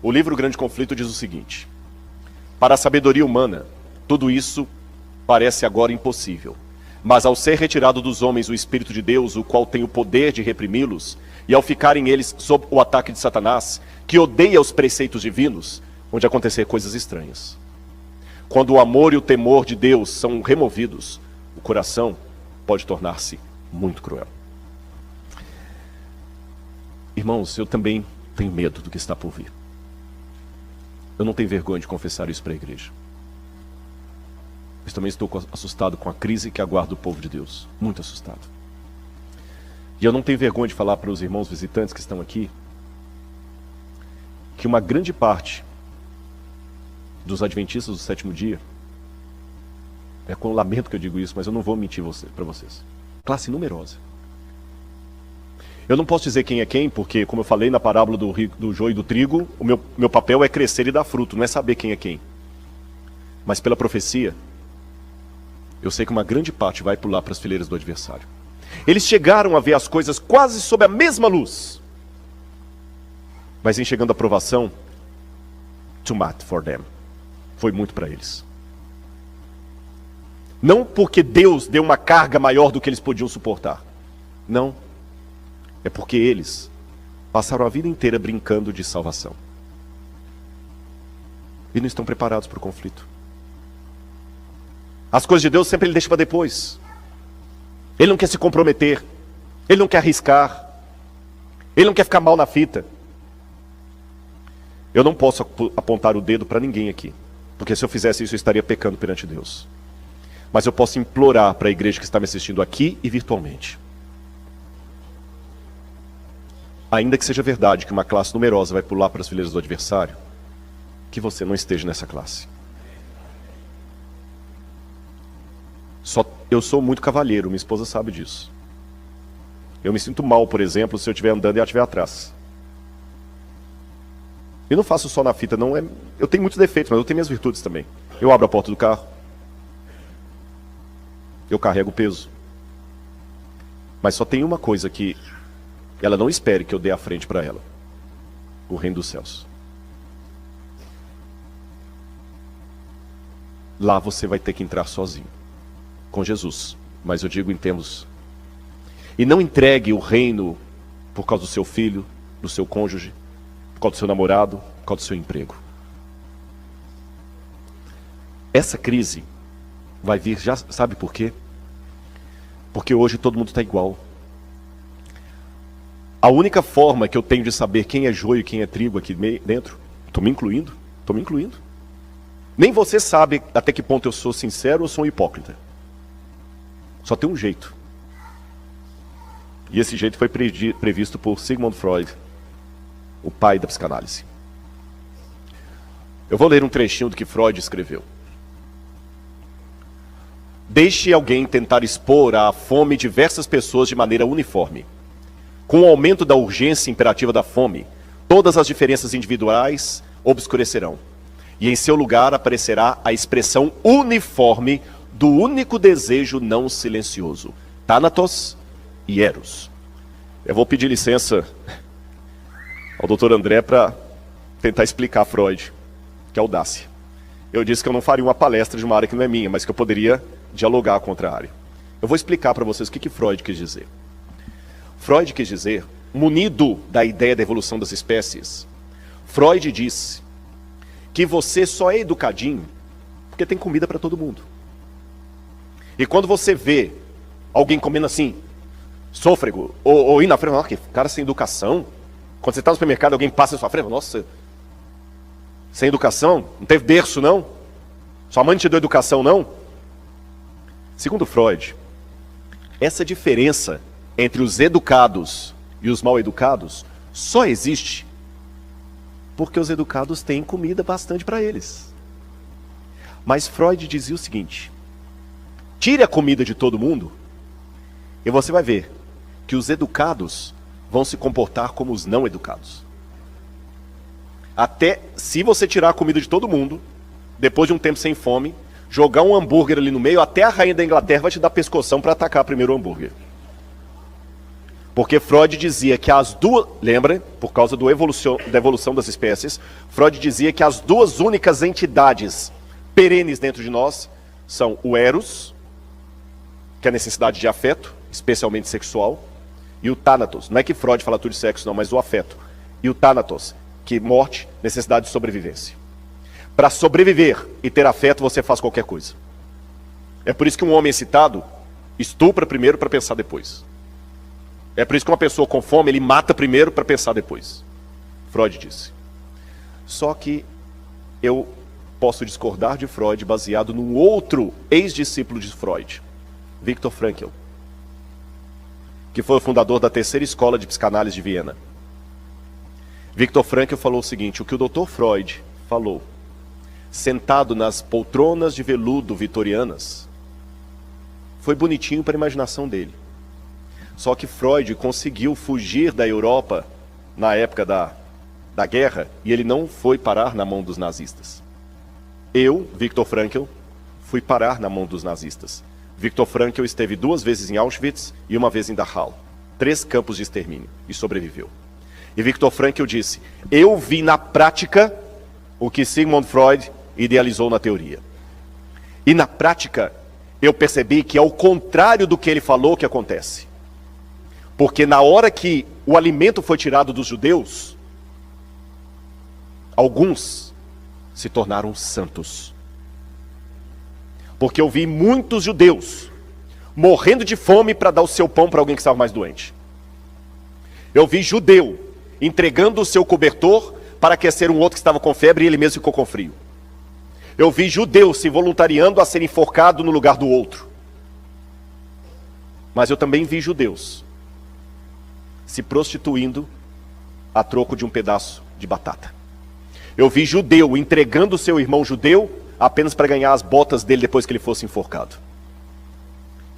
O livro O Grande Conflito diz o seguinte: para a sabedoria humana, tudo isso parece agora impossível. Mas ao ser retirado dos homens o Espírito de Deus, o qual tem o poder de reprimi-los, e ao ficarem eles sob o ataque de Satanás, que odeia os preceitos divinos, onde acontecer coisas estranhas. Quando o amor e o temor de Deus são removidos, o coração pode tornar-se muito cruel. Irmãos, eu também tenho medo do que está por vir. Eu não tenho vergonha de confessar isso para a igreja. Mas também estou assustado com a crise que aguarda o povo de Deus. Muito assustado. E eu não tenho vergonha de falar para os irmãos visitantes que estão aqui que uma grande parte dos adventistas do sétimo dia, é com lamento que eu digo isso, mas eu não vou mentir para vocês, classe numerosa. Eu não posso dizer quem é quem, porque, como eu falei na parábola do joio e do trigo, o meu papel é crescer e dar fruto, não é saber quem é quem. Mas pela profecia, eu sei que uma grande parte vai pular para as fileiras do adversário. Eles chegaram a ver as coisas quase sob a mesma luz. Mas em chegando a provação, too much for them. Foi muito para eles. Não porque Deus deu uma carga maior do que eles podiam suportar. Não. É porque eles passaram a vida inteira brincando de salvação. E não estão preparados para o conflito. As coisas de Deus sempre Ele deixa para depois. Ele não quer se comprometer. Ele não quer arriscar. Ele não quer ficar mal na fita. Eu não posso apontar o dedo para ninguém aqui. Porque se eu fizesse isso, eu estaria pecando perante Deus. Mas eu posso implorar para a igreja que está me assistindo aqui e virtualmente. Ainda que seja verdade que uma classe numerosa vai pular para as fileiras do adversário, que você não esteja nessa classe. Eu sou muito cavalheiro, minha esposa sabe disso. Eu me sinto mal, por exemplo, se eu estiver andando e ela estiver atrás. Eu não faço só na fita, não é. Eu tenho muitos defeitos, mas eu tenho minhas virtudes também. Eu abro a porta do carro. Eu carrego o peso. Mas só tem uma coisa que ela não espere que eu dê a frente para ela: o reino dos céus. Lá você vai ter que entrar sozinho, com Jesus. Mas eu digo em termos. E não entregue o reino por causa do seu filho, do seu cônjuge, por causa do seu namorado, por causa do seu emprego. Essa crise vai vir, já sabe por quê? Porque hoje todo mundo está igual. A única forma que eu tenho de saber quem é joio e quem é trigo aqui dentro, estou me incluindo. Nem você sabe até que ponto eu sou sincero ou sou um hipócrita. Só tem um jeito. E esse jeito foi previsto por Sigmund Freud, o pai da psicanálise. Eu vou ler um trechinho do que Freud escreveu. Deixe alguém tentar expor à fome diversas pessoas de maneira uniforme. Com o aumento da urgência imperativa da fome, todas as diferenças individuais obscurecerão. E em seu lugar aparecerá a expressão uniforme do único desejo não silencioso: Thanatos e Eros. Eu vou pedir licença ao Dr. André para tentar explicar Freud. Que audácia. Eu disse que eu não faria uma palestra de uma área que não é minha, mas que eu poderia dialogar contra a área. Eu vou explicar para vocês o que Freud quis dizer. Freud quis dizer, munido da ideia da evolução das espécies, Freud disse que você só é educadinho porque tem comida para todo mundo. E quando você vê alguém comendo assim, sôfrego, ou indo na frente, que cara sem educação. Quando você está no supermercado, alguém passa na sua frente, nossa, sem educação, não teve berço não? Sua mãe não te deu educação não? Segundo Freud, essa diferença entre os educados e os mal educados só existe porque os educados têm comida bastante para eles. Mas Freud dizia o seguinte: tire a comida de todo mundo e você vai ver que os educados vão se comportar como os não educados. Até se você tirar a comida de todo mundo, depois de um tempo sem fome, jogar um hambúrguer ali no meio, até a rainha da Inglaterra vai te dar pescoção para atacar primeiro o hambúrguer. Porque Freud dizia que as duas... Lembra? Por causa da evolução das espécies, Freud dizia que as duas únicas entidades perenes dentro de nós são o eros, que é a necessidade de afeto, especialmente sexual, e o thanatos. Não é que Freud fala tudo de sexo, não, mas o afeto. E o thanatos, que morte, necessidade de sobrevivência. Para sobreviver e ter afeto, você faz qualquer coisa. É por isso que um homem excitado estupra primeiro para pensar depois. É por isso que uma pessoa com fome, ele mata primeiro para pensar depois. Freud disse. Só que eu posso discordar de Freud baseado num outro ex-discípulo de Freud, Viktor Frankl, que foi o fundador da terceira escola de psicanálise de Viena. Viktor Frankl falou o seguinte: o que o Dr. Freud falou, sentado nas poltronas de veludo vitorianas, foi bonitinho para a imaginação dele. Só que Freud conseguiu fugir da Europa na época da guerra e ele não foi parar na mão dos nazistas. Eu, Viktor Frankl, fui parar na mão dos nazistas. Viktor Frankl esteve 2 vezes em Auschwitz e 1 vez em Dachau. 3 campos de extermínio e sobreviveu. E Viktor Frankl disse: eu vi na prática o que Sigmund Freud idealizou na teoria. E na prática, eu percebi que é o contrário do que ele falou que acontece. Porque na hora que o alimento foi tirado dos judeus, alguns se tornaram santos. Porque eu vi muitos judeus morrendo de fome para dar o seu pão para alguém que estava mais doente. Eu vi judeu entregando o seu cobertor para aquecer um outro que estava com febre e ele mesmo ficou com frio. Eu vi judeu se voluntariando a ser enforcado no lugar do outro. Mas eu também vi judeus se prostituindo a troco de um pedaço de batata. Eu vi judeu entregando o seu irmão judeu apenas para ganhar as botas dele depois que ele fosse enforcado.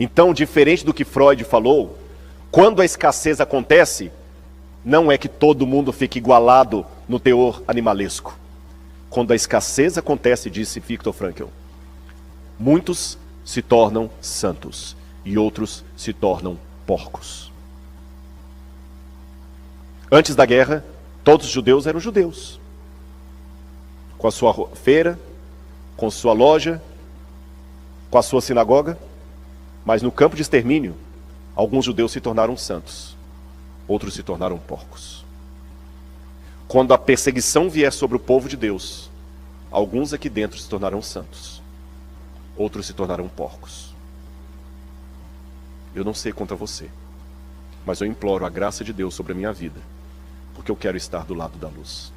Então, diferente do que Freud falou, quando a escassez acontece, não é que todo mundo fique igualado no teor animalesco. Quando a escassez acontece, disse Viktor Frankl, muitos se tornam santos e outros se tornam porcos. Antes da guerra, todos os judeus eram judeus. Com a sua feira, com sua loja, com a sua sinagoga. Mas no campo de extermínio, alguns judeus se tornaram santos. Outros se tornaram porcos. Quando a perseguição vier sobre o povo de Deus, alguns aqui dentro se tornarão santos. Outros se tornarão porcos. Eu não sei contra você, mas eu imploro a graça de Deus sobre a minha vida, porque eu quero estar do lado da luz.